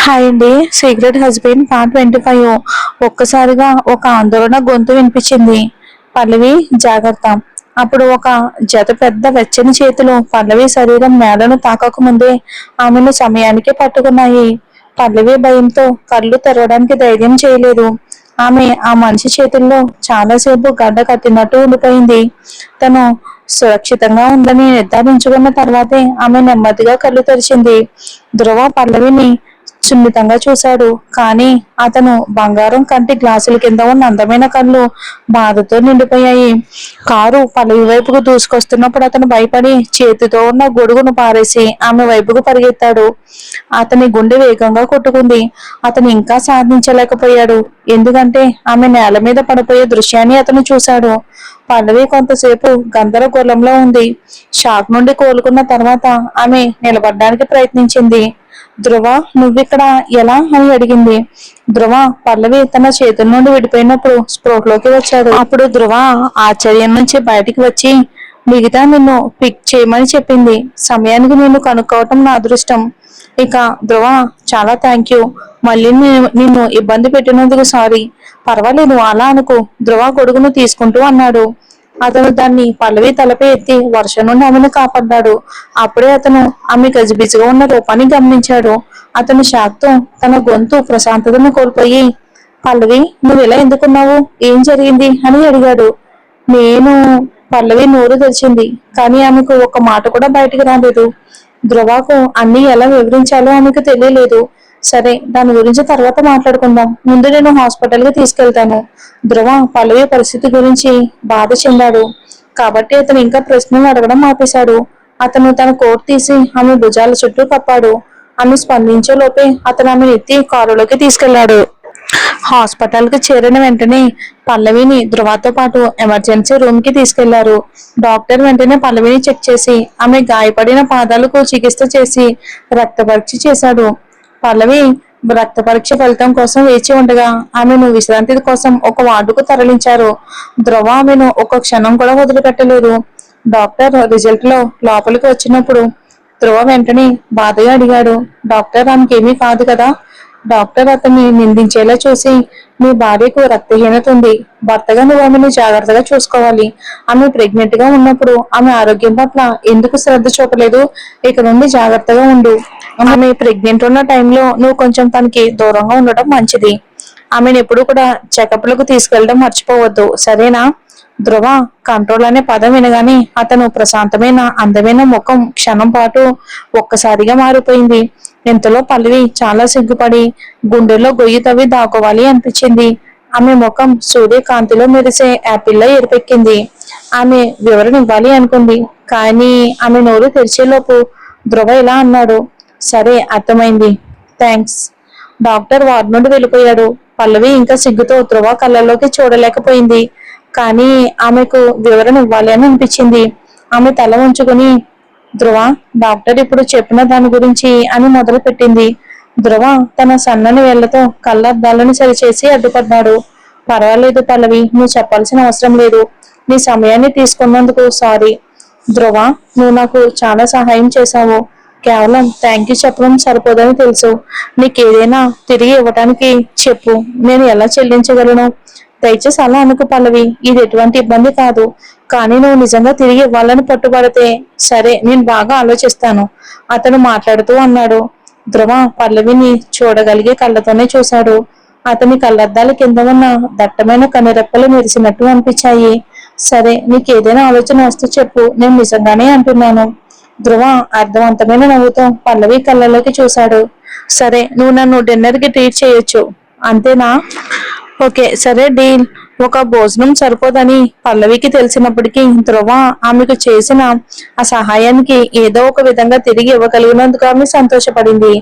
Hi అండి. Secret husband part 25. ఒక్కసారిగా ఒక ఆందోళన గొంతు వినిపించింది. పల్లవి జాగ్రత్త. అప్పుడు ఒక జత పెద్ద వెచ్చని చేతులు పల్లవి శరీరం నేలను తాకకముందే ఆమెను సమయానికి పట్టుకున్నాయి. పల్లవి భయంతో కళ్ళు తెరవడానికి ధైర్యం చేయలేదు. ఆమె ఆ మనిషి చేతుల్లో చాలాసేపు గడ్డ కట్టినట్టు ఉండిపోయింది. తను సురక్షితంగా ఉందని నిర్ధారించుకున్న తర్వాతే ఆమె నెమ్మదిగా కళ్ళు తెరిచింది. ధ్రువ పల్లవిని సున్నితంగా చూశాడు. కానీ అతను బంగారం కంటి గ్లాసుల కింద ఉన్న అందమైన కళ్ళు బాధతో నిండిపోయాయి. కారు పల్లవి వైపుకు దూసుకొస్తున్నప్పుడు అతను భయపడి చేతితో ఉన్న గొడుగును పారేసి ఆమె వైపుకు పరిగెత్తాడు. అతని గుండె వేగంగా కొట్టుకుంది. అతను ఇంకా సాధించలేకపోయాడు. ఎందుకంటే ఆమె నేల మీద పడిపోయే దృశ్యాన్ని అతను చూశాడు. పల్లవి కొంతసేపు గందరగోళంలో ఉంది. షాక్ నుండి కోలుకున్న తర్వాత ఆమె నిలబడడానికి ప్రయత్నించింది. ధ్రువ, నువ్విక్కడ ఎలా అని అడిగింది. ధ్రువ పల్లవి తన చేతుల నుండి విడిపోయినప్పుడు స్పృహలోకి వచ్చాడు. అప్పుడు ధ్రువ ఆశ్చర్యం నుంచి బయటికి వచ్చి మిగతా నిన్ను పిక్ చేయమని చెప్పింది. సమయానికి నిన్ను కనుక్కోవటం నా అదృష్టం. ఇక ధ్రువ, చాలా థ్యాంక్ యూ. మళ్ళీ నిన్ను ఇబ్బంది పెట్టినందుకు సారీ. పర్వాలేదు, అలా అనుకో. ధ్రువ గొడుగును తీసుకుంటూ అన్నాడు. అతను దాన్ని పల్లవి తలపై ఎత్తి వర్షం నుండి ఆమెను కాపాడ్డాడు. అప్పుడే అతను ఆమె గజిబిజిగా ఉన్న రూపాన్ని గమనించాడు. అతను షాక్తో తన గొంతు ప్రశాంతతను కోల్పోయి, పల్లవి, నువ్వు ఇలా ఎందుకున్నావు? ఏం జరిగింది అని అడిగాడు. నేను పల్లవి నోరు తెరిచింది. కానీ ఆమెకు ఒక మాట కూడా బయటికి రాలేదు. ధ్రువకు అన్ని ఎలా వివరించాలో ఆమెకు తెలియలేదు. సరే, దాని గురించి తర్వాత మాట్లాడుకుందాం. ముందు నేను హాస్పిటల్కి తీసుకెళ్తాను. ధ్రువ పల్లవి పరిస్థితి గురించి బాధ చెందాడు. కాబట్టి అతను ఇంకా ప్రశ్నలు అడగడం ఆపేశాడు. అతను తన కోట్ తీసి ఆమె భుజాల చుట్టూ కప్పాడు. ఆమె స్పందించే లోపే అతను ఆమెను ఎత్తి కారులోకి తీసుకెళ్లాడు. హాస్పిటల్ కి చేరిన వెంటనే పల్లవిని ధ్రువతో పాటు ఎమర్జెన్సీ రూమ్ కి తీసుకెళ్లారు. డాక్టర్ వెంటనే పల్లవిని చెక్ చేసి ఆమె గాయపడిన పాదాలకు చికిత్స చేసి రక్త పరీక్ష చేశాడు. పల్లవి రక్త పరీక్ష ఫలితం కోసం వేచి ఉండగా ఆమెను విశ్రాంతి కోసం ఒక వార్డుకు తరలించారు. ధ్రువ ఆమెను ఒక క్షణం కూడా వదిలిపెట్టలేదు. డాక్టర్ రిజల్ట్ లో లోపలికి వచ్చినప్పుడు ధ్రువ వెంటనే బాధగా అడిగాడు, డాక్టర్, ఆమెకేమీ కాదు కదా? డాక్టర్ అతన్ని నిందించేలా చూసి, మీ భార్యకు రక్తహీనత ఉంది. భర్తగా నువ్వు ఆమెను జాగ్రత్తగా చూసుకోవాలి. ఆమె ప్రెగ్నెంట్ గా ఉన్నప్పుడు ఆమె ఆరోగ్యం పట్ల ఎందుకు శ్రద్ధ చూపలేదు? ఇక నుండి జాగ్రత్తగా ఉండు. ఆమె ప్రెగ్నెంట్ ఉన్న టైంలో నువ్వు కొంచెం తనకి దూరంగా ఉండటం మంచిది. ఆమెను ఎప్పుడు కూడా చెకప్లకు తీసుకెళ్ళడం మర్చిపోవద్దు, సరేనా? ధ్రువ కంట్రోల్ అనే పదం వినగానే అతను ప్రశాంతమైన అందమైన ముఖం క్షణం పాటు ఒక్కసారిగా మారిపోయింది. ఇంతలో పల్లవి చాలా సిగ్గుపడి గుండెల్లో గొయ్యి తవ్వి దాక్కోవాలి అనిపించింది. ఆమె ముఖం సూర్యకాంతిలో మెరిసే యాపిల్లో ఎరిపెక్కింది. ఆమె వివరణ ఇవ్వాలి అనుకుంది. కానీ ఆమె నోరు తెరిచేలోపు ధ్రువ ఇలా అన్నాడు, సరే, అర్థమైంది, థ్యాంక్స్. డాక్టర్ వార్డు నుండి వెళ్ళిపోయాడు. పల్లవి ఇంకా సిగ్గుతో ధ్రువ కళ్ళల్లోకి చూడలేకపోయింది. కానీ ఆమెకు వివరణ ఇవ్వాలి అని అనిపించింది. ఆమె తల ఉంచుకుని, ధ్రువ, డాక్టర్ ఇప్పుడు చెప్పిన దాని గురించి అని మొదలు పెట్టింది. ధ్రువ తన సన్నని వేళ్లతో కళ్ళద్దాలను సరిచేసి అడ్డుపడ్డాడు. పర్వాలేదు పల్లవి, నువ్వు చెప్పాల్సిన అవసరం లేదు. నీ సమయాన్ని తీసుకున్నందుకు సారీ. ధ్రువ, నువ్వు నాకు చాలా సహాయం చేశావు. కేవలం థ్యాంక్ యూ చెప్పడం సరిపోదని తెలుసు. నీకేదైనా తిరిగి ఇవ్వటానికి చెప్పు, నేను ఎలా చెల్లించగలను? దయచేసి అలా అనుకు పల్లవి, ఇది ఎటువంటి ఇబ్బంది కాదు. కానీ నువ్వు నిజంగా తిరిగి ఇవ్వాలని పట్టుబడితే సరే, నేను బాగా ఆలోచిస్తాను. అతను మాట్లాడుతూ అన్నాడు. ధ్రువ పల్లవిని చూడగలిగే కళ్ళతోనే చూశాడు. అతని కళ్ళద్దాల కింద ఉన్న దట్టమైన కనురెప్పలు మెరిసినట్టు అనిపించాయి. సరే, నీకేదైనా ఆలోచన వస్తే చెప్పు, నేను నిజంగానే అంటున్నాను. ధ్రువ అర్థవంతమైన నవ్వుతో పల్లవి కళ్ళలోకి చూశాడు. సరే, నువ్వు నన్ను డిన్నర్ కి ట్రీట్ చేయొచ్చు, అంతేనా? ఓకే, సరే, డీల్. ఒక భోజనం సరిపోదని పల్లవికి తెలిసినప్పటికీ ధ్రువ ఆమెకు చేసిన ఆ సహాయానికి ఏదో ఒక విధంగా తిరిగి ఇవ్వగలిగినందుకు ఆమె సంతోషపడింది.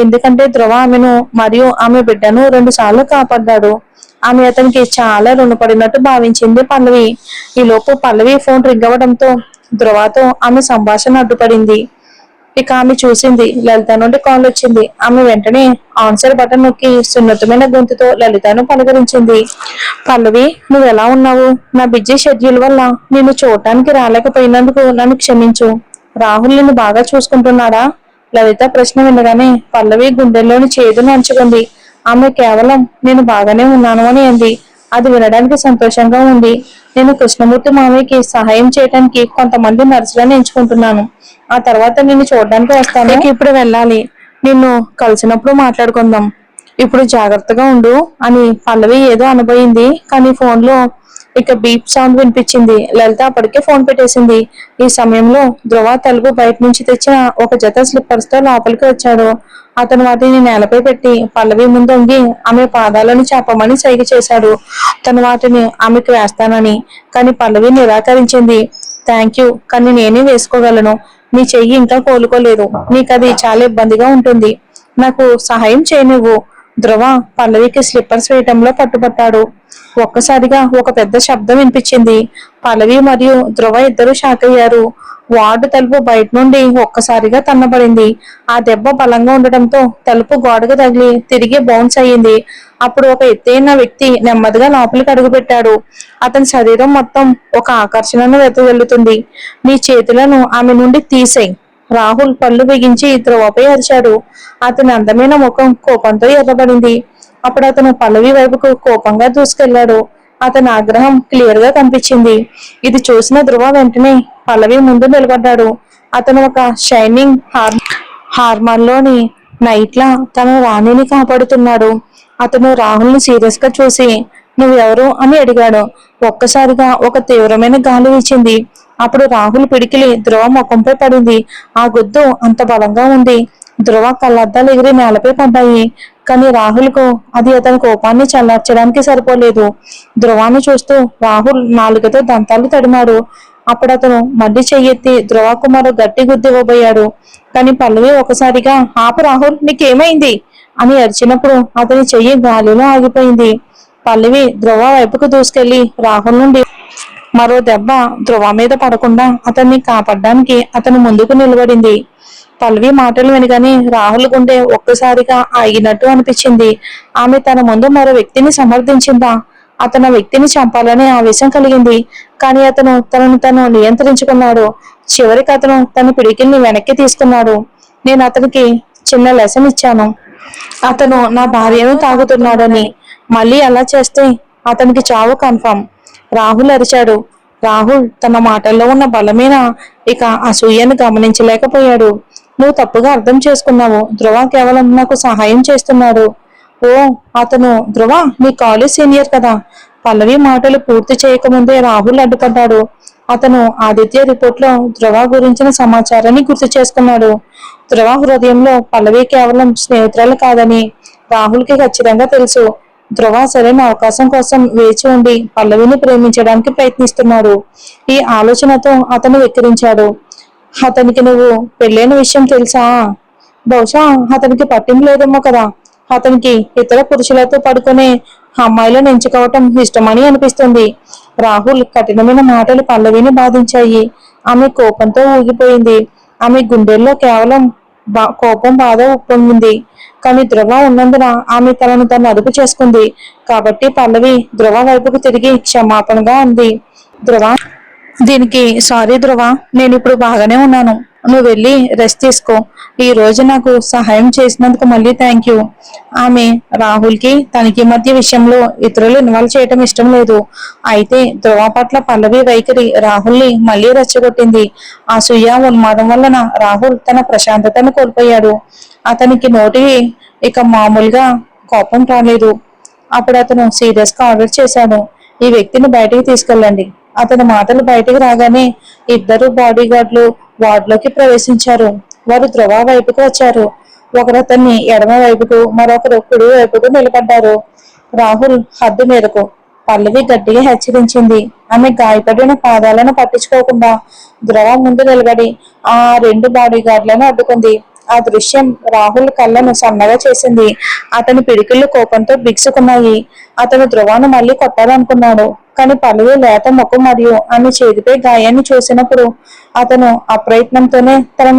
ఎందుకంటే ధ్రువ ఆమెను మరియు ఆమె బిడ్డను 2 సార్లు కాపాడ్డాడు. ఆమె అతనికి చాలా రుణపడినట్టు భావించింది పల్లవి. ఈలోపు పల్లవి ఫోన్ రింగ్ అవ్వడంతో ధ్రువతో ఆమె సంభాషణ అడ్డుపడింది. ఇక ఆమె చూసింది, లలిత నుండి కాల్ వచ్చింది. ఆమె వెంటనే ఆన్సర్ బటన్ నొక్కి సున్నితమైన గొంతుతో లలితను పలకరించింది. పల్లవి, నువ్వు ఎలా ఉన్నావు? నా బిజీ షెడ్యూల్ వల్ల నిన్ను చూడటానికి రాలేకపోయినందుకు నన్ను క్షమించు. రాహుల్ నిన్ను బాగా చూసుకుంటున్నాడా? లలిత ప్రశ్న వినగానే పల్లవి గుండెల్లోని చేదును అంచుకుంది. ఆమె కేవలం నేను బాగానే ఉన్నాను అని అంది. అది వినడానికి సంతోషంగా ఉంది. నేను కృష్ణమూర్తి మామయ్యకి సహాయం చేయడానికి కొంతమంది నర్సులను ఎంచుకుంటున్నాను. ఆ తర్వాత నిన్ను చూడడానికి వస్తాను. ఇప్పుడు వెళ్ళాలి. నిన్ను కలిసినప్పుడు మాట్లాడుకుందాం. ఇప్పుడు జాగ్రత్తగా ఉండు అని పల్లవి ఏదో అనబోయింది. కానీ ఫోన్ లో ఇక బీప్ సౌండ్ వినిపించింది. లలిత అప్పటికే ఫోన్ పెట్టేసింది. ఈ సమయంలో ధ్రువ తలుపు బయట నుంచి తెచ్చిన ఒక జత స్లిప్పర్స్ తో లోపలికి వచ్చాడు. అతను వాటిని నేలపై పెట్టి పల్లవి ముందు వంగి ఆమె పాదాలను చెప్పమని సైగ చేశాడు. తను వాటిని ఆమెకు వేస్తానని. కానీ పల్లవి నిరాకరించింది. థ్యాంక్ యూ, కానీ నేనే వేసుకోగలను. నీ చెయ్యి ఇంకా కోలుకోలేదు. నీకు అది చాలా ఇబ్బందిగా ఉంటుంది. నాకు సహాయం చేయనివ్వు. ధ్రువ పల్లవికి స్లిప్పర్స్ వేయటంలో పట్టుబట్టాడు. ఒక్కసారిగా ఒక పెద్ద శబ్దం వినిపించింది. పల్లవి మరియు ధ్రువ ఇద్దరు షాక్ అయ్యారు. వార్డు తలుపు బయట నుండి ఒక్కసారిగా తన్నబడింది. ఆ దెబ్బ బలంగా ఉండటంతో తలుపు గోడకు తగిలి తిరిగి బౌన్స్ అయ్యింది. అప్పుడు ఒక ఎత్తైన వ్యక్తి నెమ్మదిగా లోపలికి అడుగుపెట్టాడు. అతని శరీరం మొత్తం ఒక ఆకర్షణను వెదజల్లుతుంది. నీ చేతులను ఆమె నుండి తీసేయ్. రాహుల్ పళ్ళు బిగించి ధ్రువపై అరిచాడు. అతని అందమైన ముఖం కోపంతో ఎర్రబడింది. అప్పుడు అతను పల్లవి వైపుకు కోపంగా దూసుకెళ్లాడు. అతని ఆగ్రహం క్లియర్ గా కనిపించింది. ఇది చూసిన ధ్రువ వెంటనే పల్లవి ముందు నిలబడ్డాడు. అతను ఒక షైనింగ్ హార్మర్ లోని నైట్ లా తన రాణిని కాపాడుతున్నాడు. అతను రాహుల్ ని సీరియస్ గా చూసి నువ్వెవరు అని అడిగాడు. ఒక్కసారిగా ఒక తీవ్రమైన గాలి వీచింది. అప్పుడు రాహుల్ పిడికిలి ధ్రువ ముఖంపై పడింది. ఆ గుద్దు అంత బలంగా ఉంది. ధ్రువ కళ్ళద్దాలు ఎగిరి నేలపై పడ్డాయి. కానీ రాహుల్ కు అది అతని కోపాన్ని చల్లార్చడానికి సరిపోలేదు. ధ్రువాన్ని చూస్తూ రాహుల్ నాలుకతో దంతాలు తడిమాడు. అప్పుడు అతను మడ్డి చెయ్యెత్తి ధ్రువకు మరో గట్టి గుద్దివ్వబోయాడు. కానీ పల్లవి ఒకసారిగా ఆపు రాహుల్, నీకేమైంది అని అరిచినప్పుడు అతని చెయ్యి గాలిలో ఆగిపోయింది. పల్లవి ధ్రువ వైపుకు దూసుకెళ్లి రాహుల్ నుండి మరో దెబ్బ ధ్రువ మీద పడకుండా అతన్ని కాపాడడానికి అతను ముందుకు నిలబడింది. పల్లవి మాటలు వినగానే రాహుల్ గుండె ఒక్కసారిగా ఆగినట్టు అనిపించింది. ఆమె తన ముందు మరో వ్యక్తిని సమర్థించిందా? అతను వ్యక్తిని చంపాలనే ఆవేశం కలిగింది. కానీ అతను తనను నియంత్రించుకున్నాడు. చివరికి అతను తన పిడికిల్ని వెనక్కి తీసుకున్నాడు. నేను అతనికి చిన్న లెసన్ ఇచ్చాను. అతను నా భార్యను తాగుతున్నాడని. మళ్ళీ అలా చేస్తే అతనికి చావు కన్ఫర్మ్. రాహుల్ అరిచాడు. రాహుల్ తన మాటల్లో ఉన్న బలమైన ఇక అసూయను గమనించలేకపోయాడు. నువ్వు తప్పుగా అర్థం చేసుకున్నావు. ధ్రువ కేవలం నాకు సహాయం చేస్తున్నాడు. ఓ, అతను ధ్రువ నీ కాలేజ్ సీనియర్ కదా. పల్లవి మాటలు పూర్తి చేయకముందే రాహుల్ అడ్డుపడ్డాడు. అతను ఆదిత్య రిపోర్ట్ లో ధ్రువ గురించిన సమాచారాన్ని గుర్తు చేసుకున్నాడు. ధ్రువ హృదయంలో పల్లవి కేవలం స్నేహితురాలు కాదని రాహుల్ కి ఖచ్చితంగా తెలుసు. ధ్రువ సరైన అవకాశం కోసం వేచి ఉండి పల్లవిని ప్రేమించడానికి ప్రయత్నిస్తున్నాడు. ఈ ఆలోచనతో అతను వెక్కిరించాడు. అతనికి నువ్వు పెళ్ళైన విషయం తెలుసా? బహుశా అతనికి పట్టింపు లేదేమో కదా. అతనికి ఇతర పురుషులతో పడుకునే అమ్మాయిలను ఎంచుకోవటం ఇష్టమని అనిపిస్తుంది. రాహుల్ కఠినమైన మాటలు పల్లవిని బాధించాయి. ఆమె కోపంతో ఊగిపోయింది. ఆమె గుండెల్లో కేవలం కోపం, బాధ ఉప్పొంగింది. కానీ ధ్రువ ఉన్నందున ఆమె తను అదుపు చేసుకుంది. కాబట్టి పల్లవి ధ్రువ వైపుకు తిరిగి క్షమాపణగా అంది. ధ్రువ, దీనికి సారీ ధ్రువ, నేను ఇప్పుడు బాగానే ఉన్నాను. నువ్వు వెళ్ళి రెస్ట్ తీసుకో. ఈ రోజు నాకు సహాయం చేసినందుకు మళ్ళీ థ్యాంక్ యూ. ఆమె రాహుల్ కి తనకి మధ్య విషయంలో ఇతరులు ఇన్వాల్వ్ చేయటం ఇష్టం లేదు. అయితే ధ్రువ పట్ల పల్లవి వైఖరి రాహుల్ ని మళ్ళీ రెచ్చగొట్టింది. ఆ సుయ్య ఉన్మాదం వలన రాహుల్ తన ప్రశాంతతను కోల్పోయాడు. అతనికి నోటి ఇక మామూలుగా కోపం రాలేదు. అప్పుడు అతను సీరియస్ గా ఆర్డర్ చేశాడు. ఈ వ్యక్తిని బయటికి తీసుకెళ్ళండి. అతని మాటలు బయటికి రాగానే ఇద్దరు బాడీ గార్డులు వార్డులోకి ప్రవేశించారు. వారు ధ్రువ వైపుకు వచ్చారు. ఒకరు అతన్ని ఎడమ వైపుకు, మరొకరు కుడి వైపుకు నిలబడ్డారు. రాహుల్ హద్దు మేరకు, పల్లవి గట్టిగా హెచ్చరించింది. ఆమె గాయపడిన పాదాలను పట్టించుకోకుండా ధ్రువ ముందు నిలబడి ఆ రెండు బాడీ గార్డులను అడ్డుకుంది. ఆ దృశ్యం రాహుల్ కళ్ళను సన్నగా చేసింది. అతని పిడికిళ్ళు కోపంతో బిగుసుకున్నాయి. అతను ధ్రువను మళ్ళీ కొట్టాలనుకున్నాడు. కానీ పల్లవి లేత ముఖం మరియు ఆమె చేతిపై గాయాన్ని చూసినప్పుడు అతను అప్రయత్నంతోనే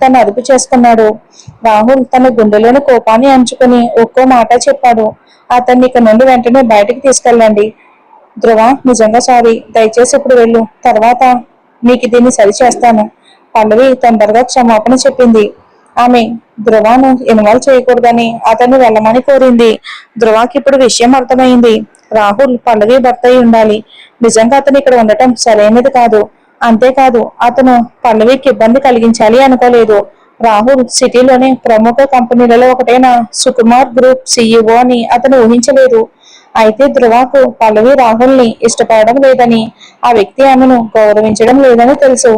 తను అదుపు చేసుకున్నాడు. రాహుల్ తన గుండెలోని కోపాన్ని అంచుకుని ఒక్కో మాట చెప్పాడు. అతన్ని ఇక నుండి వెంటనే బయటికి తీసుకెళ్ళండి. ధ్రువ, నిజంగా సారీ. దయచేసి ఇప్పుడు వెళ్ళు. తర్వాత మీకు దీన్ని సరి చేస్తాను. పల్లవి తొందరగా క్షమాపణ చెప్పింది. ఆమె ధ్రువను ఇన్వాల్వ్ చేయకూడదని అతన్ని వెళ్ళమని కోరింది. ధ్రువకి ఇప్పుడు విషయం అర్థమైంది. రాహుల్ పల్లవి భర్త అయి ఉండాలి. నిజంగా అతను ఇక్కడ ఉండటం సరైనది కాదు. అంతేకాదు అతను పల్లవికి ఇబ్బంది కలిగించాలి అనుకోలేదు. రాహుల్ సిటీలోని ప్రముఖ కంపెనీలలో ఒకటైన సుకుమార్ గ్రూప్ సిఇఓ అని అతను ఊహించలేదు. అయితే ధ్రువకు పల్లవి రాహుల్ని ఇష్టపడడం లేదని, ఆ వ్యక్తి ఆమెను గౌరవించడం లేదని తెలుసు.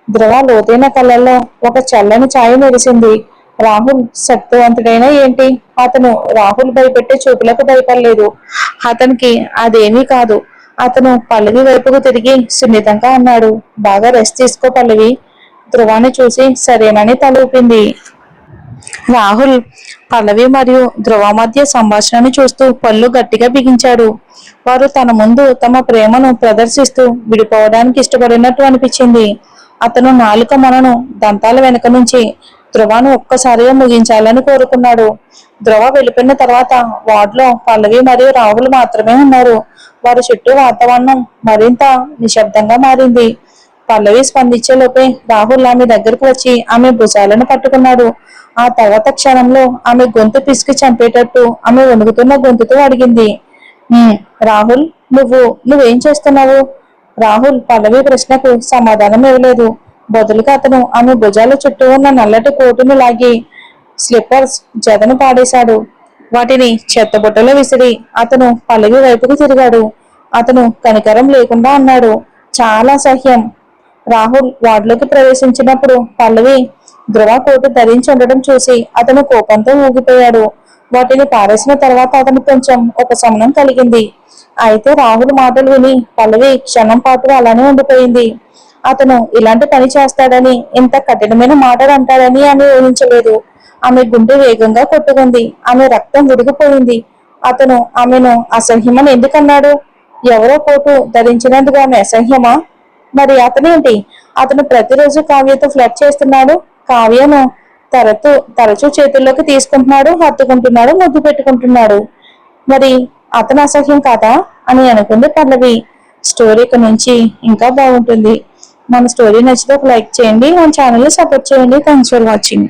ధ్రువ లోతైన కళ్ళల్లో ఒక చల్లని ఛాయ మెరిసింది. రాహుల్ శక్తివంతుడైనా ఏంటి, అతను రాహుల్ భయపెట్టే చూపులకు భయపడలేదు. అతనికి అదేమీ కాదు. అతను పల్లవి వైపుకు తిరిగి సున్నితంగా అన్నాడు, బాగా రెస్ట్ తీసుకో పల్లవి. ధ్రువాన్ని చూసి సరేనని తల ఊపింది. రాహుల్ పల్లవి మరియు ధ్రువ మధ్య సంభాషణను చూస్తూ పళ్ళు గట్టిగా బిగించాడు. వారు తన ముందు తమ ప్రేమను ప్రదర్శిస్తూ విడిపోవడానికి ఇష్టపడినట్టు అనిపించింది. అతను నాలుక మనను దంతాల వెనుక నుంచి ధ్రువను ఒక్కసారిగా ముగించాలని కోరుకున్నాడు. ధ్రువ వెళ్ళిపోయిన తర్వాత వార్డులో పల్లవి మరియు రాహుల్ మాత్రమే ఉన్నారు. వారి చుట్టూ వాతావరణం మరింత నిశ్శబ్దంగా మారింది. పల్లవి స్పందించేలోపే రాహుల్ ఆమె దగ్గరకు వచ్చి ఆమె భుజాలను పట్టుకున్నాడు. ఆ తర్వాత క్షణంలో ఆమె గొంతు పిసికి చంపేటట్టు ఆమె వణుకుతున్న గొంతుతో అడిగింది, రాహుల్, నువ్వేం చేస్తున్నావు? రాహుల్ పల్లవి ప్రశ్నకు సమాధానం ఇవ్వలేదు. బదులుగా అతను ఆమె భుజాల చుట్టూ ఉన్న నల్లటి కోటును లాగి స్లిప్పర్స్ జతను పాడేశాడు. వాటిని చెత్తబుట్టలో విసిరి అతను పల్లవి వైపుకు తిరిగాడు. అతను కనికరం లేకుండా అన్నాడు, చాలా అసహ్యం. రాహుల్ వార్డులోకి ప్రవేశించినప్పుడు పల్లవి ధ్రువ కోటు ధరించి ఉండడం చూసి అతను కోపంతో ఊగిపోయాడు. వాటిని పారేసిన తర్వాత అతను కొంచెం ఉపశమనం కలిగింది. అయితే రాహుల్ మాటలు విని పల్లవి క్షణం పాటు అలానే ఉండిపోయింది. అతను ఇలాంటి పని చేస్తాడని, ఇంత కఠినమైన మాటలు అంటాడని ఆమె ఊహించలేదు. ఆమె గుండె వేగంగా కొట్టుకుంది. ఆమె రక్తం విడిగిపోయింది. అతను ఆమెను అసహ్యమని ఎందుకన్నాడు? ఎవరో కోటు ధరించినందుకు ఆమె అసహ్యమా? మరి అతనేంటి? అతను ప్రతిరోజు కావ్యతో ఫ్లర్ట్ చేస్తున్నాడు. కావ్యను తరచూ చేతుల్లోకి తీసుకుంటున్నాడు, హత్తుకుంటున్నాడు, ముద్దు పెట్టుకుంటున్నాడు. మరి అతను అసహ్యం కాదా అని అనుకుంది పల్లవి. స్టోరీకి నుంచి ఇంకా బాగుంటుంది. మన స్టోరీ నచ్చితే ఒక లైక్ చేయండి, మన ఛానల్ని సపోర్ట్ చేయండి. Thanks for watching.